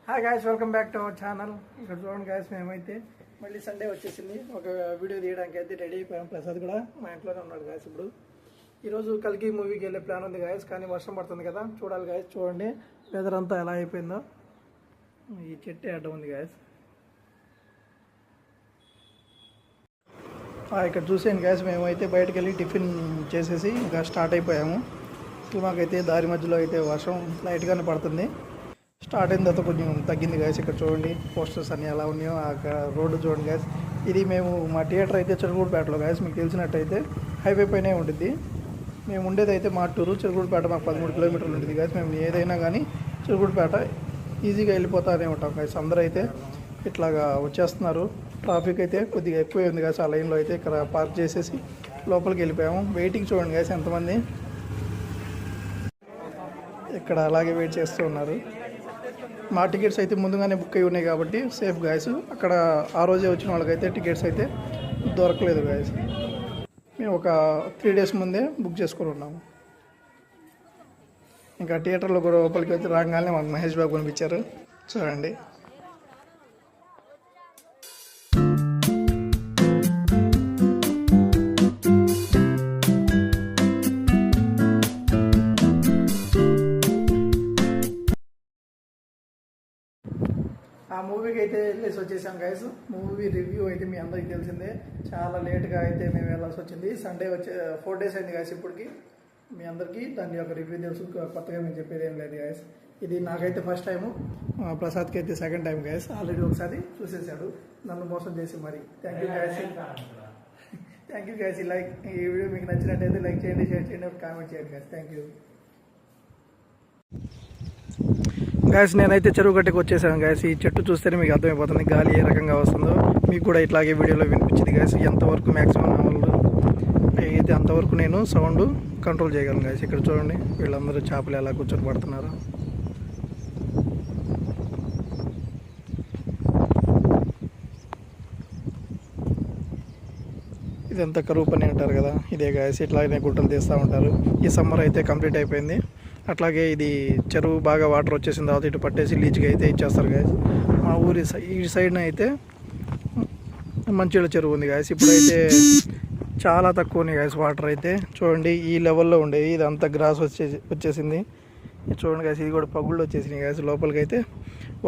Hi guys, welcome back to our channel. ఇక్కడ చూడండి guys, మేమైతే మళ్ళీ సండే వచ్చేసింది. ఒక వీడియో తీయడానికి అయితే రెడీ అయిపోయాం. ప్రసాద్ కూడా మా ఇంట్లోనే ఉన్నాడు గాయస్. ఇప్పుడు ఈరోజు కల్కి మూవీకి వెళ్ళే ప్లాన్ ఉంది గాయస్, కానీ వర్షం పడుతుంది కదా. చూడాలి గాయస్, చూడండి వెదర్ అంతా ఎలా అయిపోయిందో. ఈ చెట్టు అడ్డం ఉంది గాయస్. ఇక్కడ చూసాను గాయస్, మేమైతే బయటకు వెళ్ళి టిఫిన్ చేసేసి ఇంకా స్టార్ట్ అయిపోయాము. మాకైతే దారి మధ్యలో అయితే వర్షం లైట్గానే పడుతుంది. స్టార్ట్ అయిన తర్వాత కొంచెం తగ్గింది గాయస్. ఇక్కడ చూడండి పోస్టర్స్ అన్నీ ఎలా ఉన్నాయో. ఆ రోడ్డు చూడండి గాయస్. ఇది మేము మా థియేటర్ అయితే చిలుకూరుపేటలో గాయస్. మీకు తెలిసినట్టయితే హైవే పైనే ఉంటుంది. మేము ఉండేది అయితే మాటూరు. చిలుకూరుపేట మాకు 13 కిలోమీటర్లు ఉంటుంది గాయస్. మేము ఏదైనా కానీ చిలుకూరుపేట ఈజీగా వెళ్ళిపోతానే ఉంటాం గాయస్. అందరూ అయితే ఇట్లాగా వచ్చేస్తున్నారు. ట్రాఫిక్ అయితే కొద్దిగా ఎక్కువే ఉంది గాయస్. ఆ లైన్లో అయితే ఇక్కడ పార్క్ చేసేసి లోపలికి వెళ్ళిపోయాము. వెయిటింగ్ చూడండి గాయస్ ఎంతమంది ఇక్కడ అలాగే వెయిట్ చేస్తూ ఉన్నారు. మా టికెట్స్ అయితే ముందుగానే బుక్ అయి ఉన్నాయి కాబట్టి సేఫ్ గాయస్. అక్కడ ఆ రోజే వచ్చిన వాళ్ళకైతే టికెట్స్ అయితే దొరకలేదు గాయస్. మేము ఒక 3 days ముందే బుక్ చేసుకొని ఉన్నాము. ఇంకా థియేటర్లో కూడా లోపలికి వచ్చి రాగానే మాకు మహేష్ బాబు కనిపించారు. చూడండి. ఆ మూవీకి అయితే వెళ్ళేసి వచ్చేసాం గైస్. మూవీ రివ్యూ అయితే మీ అందరికీ తెలిసిందే. చాలా లేట్గా అయితే మేము వెళ్ళాల్సి వచ్చింది. సండే 4 days అయింది గాయస్. ఇప్పటికి మీ అందరికీ దాని యొక్క రివ్యూ తెలుసు. కొత్తగా మేము చెప్పేది ఏం లేదు గాయస్. ఇది నాకైతే ఫస్ట్ టైము, ప్రసాద్కి అయితే సెకండ్ టైం గాయస్. ఆల్రెడీ ఒకసారి చూసేసాడు నన్ను మోసం చేసి. మరి thank you guys. Thank you guys. ఈ వీడియో మీకు నచ్చినట్టయితే లైక్ చేయండి, షేర్ చేయండి, కామెంట్ చేయండి గాయస్. Thank you guys. నేనైతే చెరువు గట్టుకు వచ్చేసాను గాయస్. ఈ చెట్టు చూస్తేనే మీకు అర్థమైపోతుంది గాలి ఏ రకంగా వస్తుందో. మీకు కూడా ఇట్లాగే వీడియోలో వినిపించింది గాయస్. ఎంతవరకు మ్యాక్సిమం నా వాళ్ళు అయితే అంతవరకు నేను సౌండ్ కంట్రోల్ చేయగలను గాయస్. ఇక్కడ చూడండి వీళ్ళందరూ చేపలు ఎలా కూర్చొని పడుతున్నారు. ఇదంతా కరువు పని అంటారు కదా, ఇదే గాయస్. ఇట్లాగే గుట్టలు తీస్తూ ఉంటారు. ఈ సమ్మర్ అయితే కంప్లీట్ అయిపోయింది. అట్లాగే ఇది చెరువు బాగా వాటర్ వచ్చేసిన తర్వాత ఇటు పట్టేసి లీచ్గా అయితే ఇచ్చేస్తారు గాయస్. మా ఊరి ఈ సైడ్న అయితే మంచిళ్ళ చెరువు ఉంది గాయస్. ఇప్పుడైతే చాలా తక్కువ ఉన్నాయి గాయస్ వాటర్ అయితే. చూడండి ఈ లెవెల్లో ఉండేవి, ఇదంతా గ్రాస్ వచ్చేసింది. చూడండి గాయస్, ఇది కూడా పగుళ్ళు వచ్చేసినాయి గాయస్. లోపలికి అయితే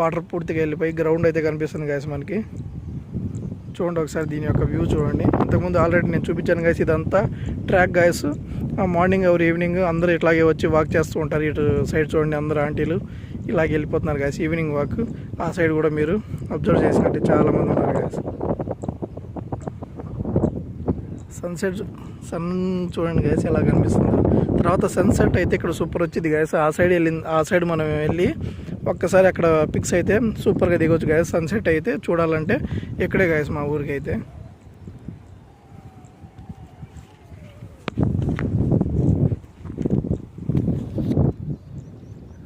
వాటర్ పూర్తిగా వెళ్ళిపోయి గ్రౌండ్ అయితే కనిపిస్తుంది గాయస్ మనకి. చూడండి ఒకసారి దీని యొక్క వ్యూ చూడండి. ఇంతకుముందు ఆల్రెడీ నేను చూపించాను గాయస్. ఇదంతా track guys. Morning or evening అందరూ ఇట్లాగే వచ్చి వాక్ చేస్తూ ఉంటారు. ఇటు సైడ్ చూడండి అందరూ ఆంటీలు ఇలాగే వెళ్ళిపోతున్నారు గాయస్ ఈవినింగ్ వాక్. ఆ సైడ్ కూడా మీరు అబ్జర్వ్ చేసినట్టు చాలామంది ఉన్నారు గాయస్. సన్ చూడండి గాయస్ ఎలా కనిపిస్తుందో. తర్వాత సన్సెట్ అయితే ఇక్కడ సూపర్ వచ్చింది గాయస్. ఆ సైడ్ మనం వెళ్ళి ఒక్కసారి అక్కడ పిక్స్ అయితే సూపర్గా దిగొచ్చు గాయస్. సన్సెట్ అయితే చూడాలంటే ఇక్కడే గాయస్ మా ఊరికి అయితే.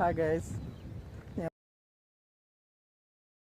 Hi guys.